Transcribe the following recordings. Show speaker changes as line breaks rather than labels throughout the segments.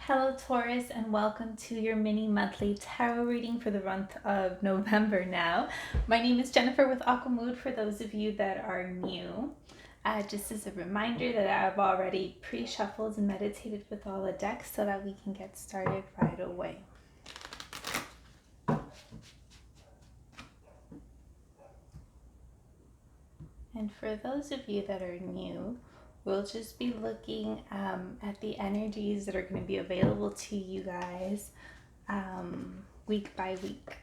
Hello, Taurus, and welcome to your mini monthly tarot reading for the month of November now. My name is Jennifer with Aquamood for those of you that are new. Just as a reminder that I've already pre-shuffled and meditated with all the decks so that we can get started right away. And for those of you that are new, we'll just be looking at the energies that are going to be available to you guys week by week.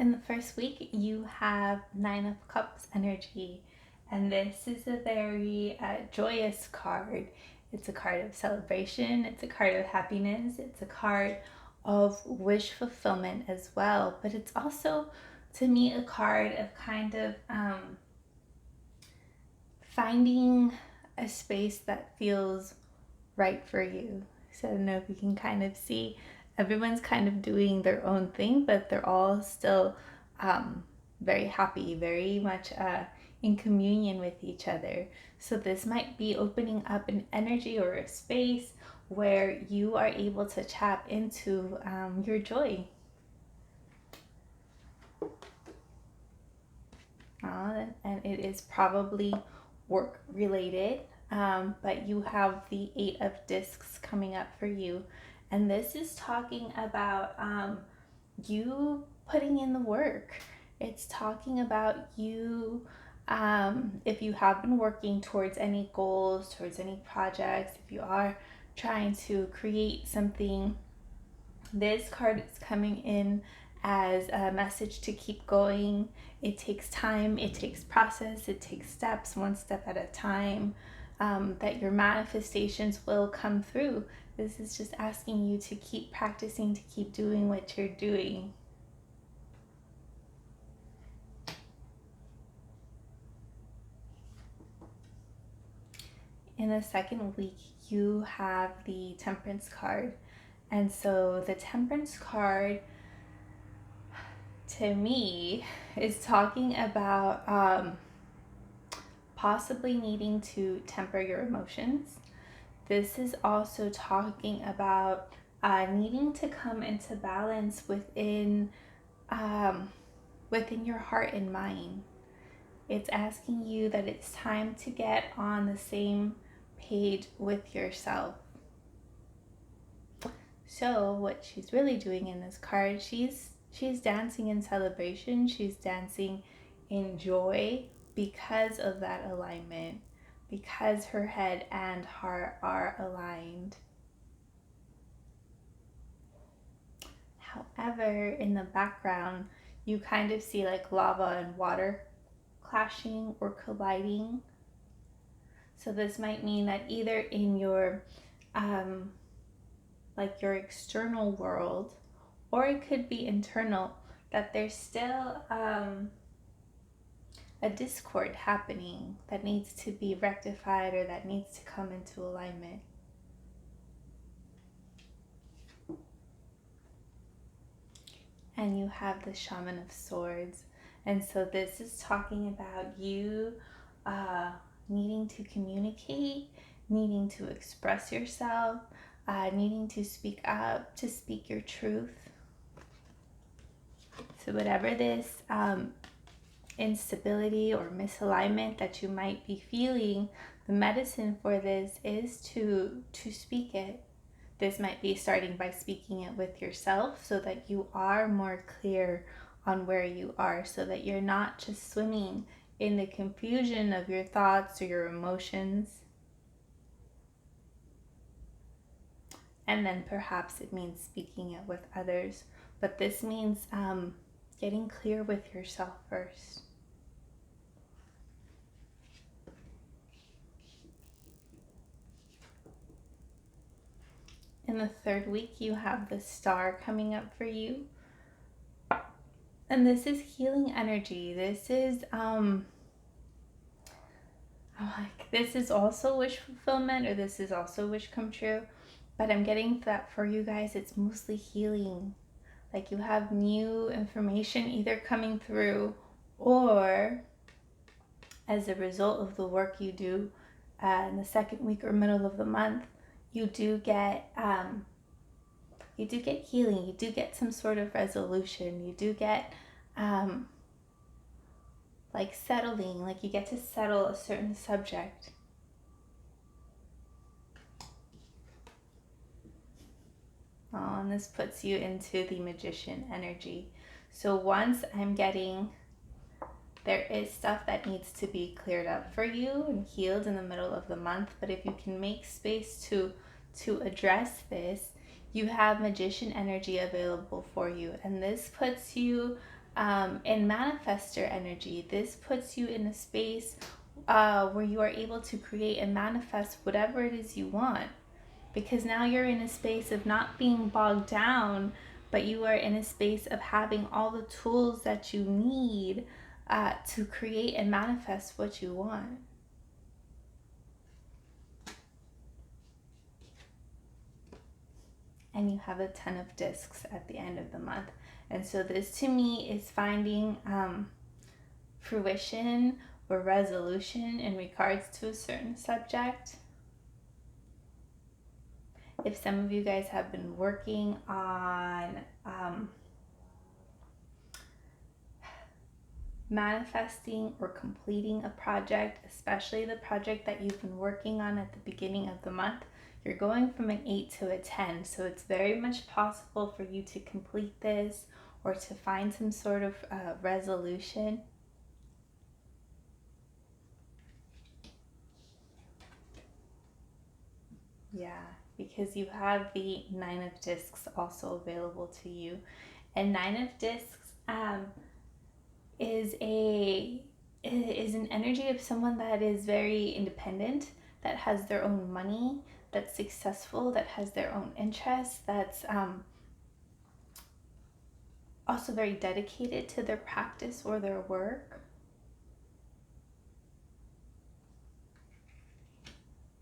In the first week, you have Nine of Cups energy, and this is a very joyous card. It's a card of celebration, it's a card of happiness, it's a card of wish fulfillment as well, but it's also, to me, a card of kind of finding a space that feels right for you. So I don't know if you can kind of see everyone's kind of doing their own thing, but they're all still very happy, very much in communion with each other. So this might be opening up an energy or a space where you are able to tap into your joy. And it is probably work related, but you have the Eight of Discs coming up for you. And this is talking about you putting in the work. It's talking about you, if you have been working towards any goals, towards any projects, if you are trying to create something, this card is coming in as a message to keep going. It takes time, it takes process, it takes steps, one step at a time, that your manifestations will come through. This is just asking you to keep practicing, to keep doing what you're doing. In the second week, you have the Temperance card. And so the Temperance card, to me, is talking about possibly needing to temper your emotions. This is also talking about needing to come into balance within your heart and mind. It's asking you that it's time to get on the same page with yourself. So what she's really doing in this card, she's dancing in celebration, she's dancing in joy because of that alignment, because her head and heart are aligned. However, in the background, you kind of see like lava and water clashing or colliding. So this might mean that either in your like your external world, or it could be internal, that there's still a discord happening that needs to be rectified or that needs to come into alignment. And you have the Shaman of Swords. And so this is talking about you needing to communicate, needing to express yourself, needing to speak up, to speak your truth. So whatever this instability or misalignment that you might be feeling, the medicine for this is to speak it. This might be starting by speaking it with yourself so that you are more clear on where you are, so that you're not just swimming in the confusion of your thoughts or your emotions. And then perhaps it means speaking it with others, but this means getting clear with yourself first. In the third week, you have the Star coming up for you. And this is healing energy. This is this is also wish fulfillment, or this is also wish come true. But I'm getting that for you guys, it's mostly healing. Like, you have new information either coming through, or as a result of the work you do in the second week or middle of the month, you do get healing. You do get some sort of resolution. You do get like settling, like you get to settle a certain subject. Oh, and this puts you into the magician energy. So once I'm getting, there is stuff that needs to be cleared up for you and healed in the middle of the month, but if you can make space to address this, you have magician energy available for you. And this puts you in manifester energy. This puts you in a space where you are able to create and manifest whatever it is you want. Because now you're in a space of not being bogged down, but you are in a space of having all the tools that you need to create and manifest what you want. And you have a ton of discs at the end of the month. And so this to me is finding fruition or resolution in regards to a certain subject. If some of you guys have been working on manifesting or completing a project, especially the project that you've been working on at the beginning of the month, you're going from an 8 to a 10. So it's very much possible for you to complete this or to find some sort of resolution. Yeah, because you have the 9 of discs also available to you. And 9 of discs is an energy of someone that is very independent, that has their own money, that's successful, that has their own interests, that's also very dedicated to their practice or their work.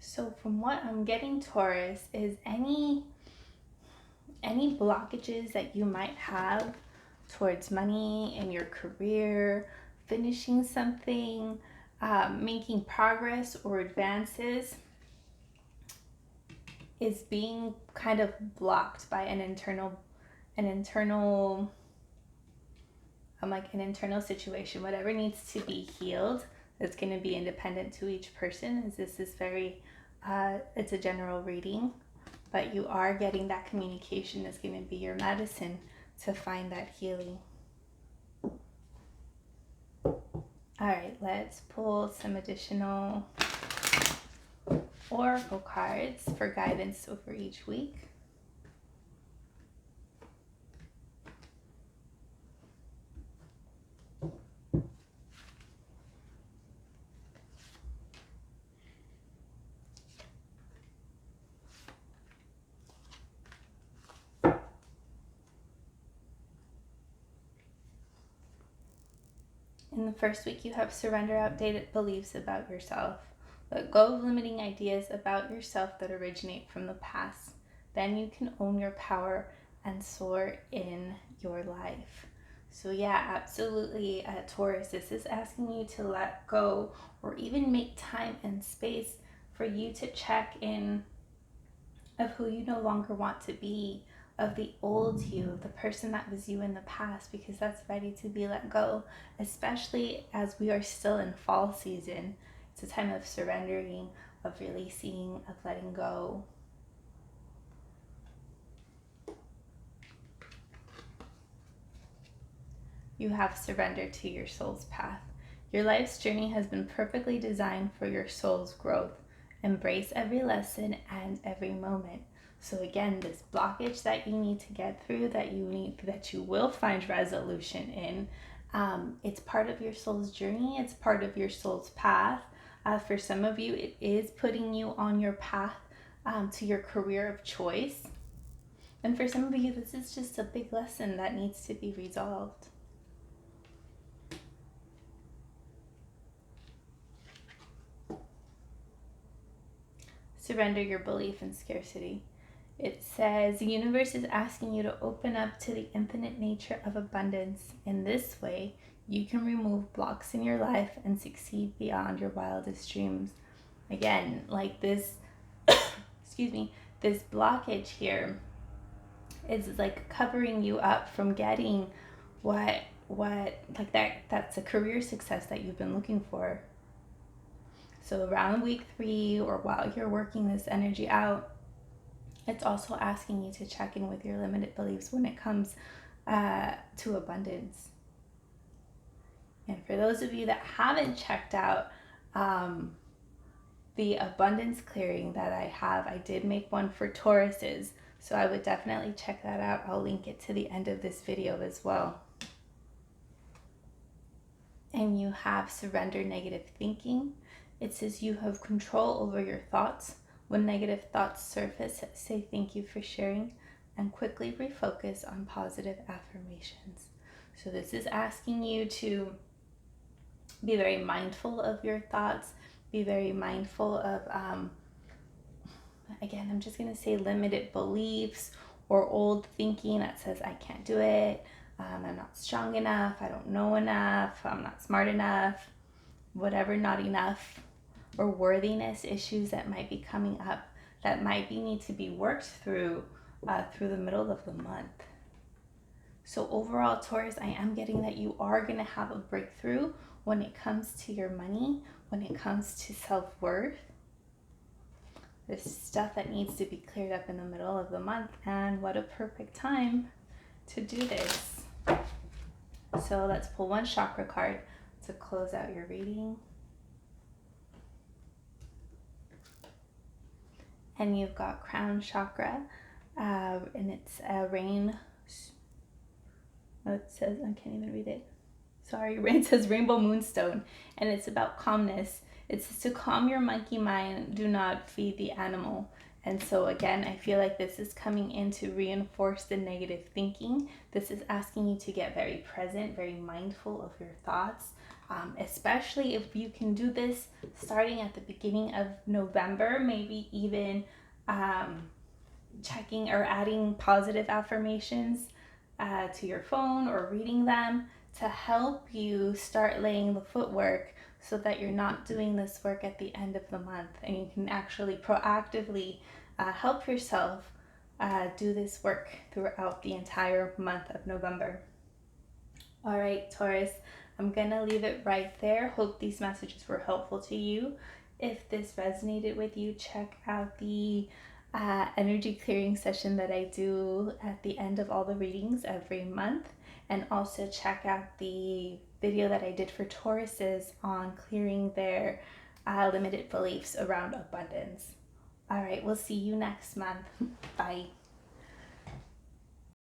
So from what I'm getting, Taurus, is any blockages that you might have towards money in your career, finishing something, making progress or advances, is being kind of blocked by an internal situation. Whatever needs to be healed, that's going to be independent to each person, as this is very it's a general reading, but you are getting that communication is going to be your medicine to find that healing. All right, let's pull some additional oracle cards for guidance over each week. In the first week, you have surrender outdated beliefs about yourself. Let go of limiting ideas about yourself that originate from the past. Then you can own your power and soar in your life. So yeah, absolutely, Taurus, this is asking you to let go or even make time and space for you to check in of who you no longer want to be, of the old you, the person that was you in the past, because that's ready to be let go, especially as we are still in fall season. It's a time of surrendering, of releasing, of letting go. You have surrendered to your soul's path. Your life's journey has been perfectly designed for your soul's growth. Embrace every lesson and every moment. So again, this blockage that you need to get through, that you will find resolution in, it's part of your soul's journey. It's part of your soul's path. For some of you, it is putting you on your path to your career of choice. And for some of you, this is just a big lesson that needs to be resolved. surrender your belief in scarcity. It says, the universe is asking you to open up to the infinite nature of abundance. In this way, you can remove blocks in your life and succeed beyond your wildest dreams. Again, like this, excuse me, this blockage here is like covering you up from getting what like that's a career success that you've been looking for. So around week 3 or while you're working this energy out, it's also asking you to check in with your limited beliefs when it comes to abundance. And for those of you that haven't checked out the abundance clearing that I have, I did make one for Tauruses, so I would definitely check that out. I'll link it to the end of this video as well. And you have surrender negative thinking. It says you have control over your thoughts. When negative thoughts surface, say thank you for sharing and quickly refocus on positive affirmations. So this is asking you to be very mindful of your thoughts, be very mindful of, again, I'm just going to say limited beliefs or old thinking that says I can't do it, I'm not strong enough, I don't know enough, I'm not smart enough, whatever not enough, or worthiness issues that might be coming up that might need to be worked through through the middle of the month. So overall, Taurus, I am getting that you are going to have a breakthrough when it comes to your money, when it comes to self-worth. There's stuff that needs to be cleared up in the middle of the month, and what a perfect time to do this. So let's pull one chakra card to close out your reading. And you've got crown chakra, and it's a rain. It says, I can't even read it. Sorry, it says rainbow moonstone, and it's about calmness. It says to calm your monkey mind, do not feed the animal. And so again, I feel like this is coming in to reinforce the negative thinking. This is asking you to get very present, very mindful of your thoughts, especially if you can do this starting at the beginning of November, maybe even checking or adding positive affirmations to your phone or reading them to help you start laying the footwork so that you're not doing this work at the end of the month, and you can actually proactively help yourself do this work throughout the entire month of November. All right, Taurus, I'm gonna leave it right there. Hope these messages were helpful to you. If this resonated with you, check out the energy clearing session that I do at the end of all the readings every month, and also check out the video that I did for Tauruses on clearing their limited beliefs around abundance. All right, we'll see you next month. Bye.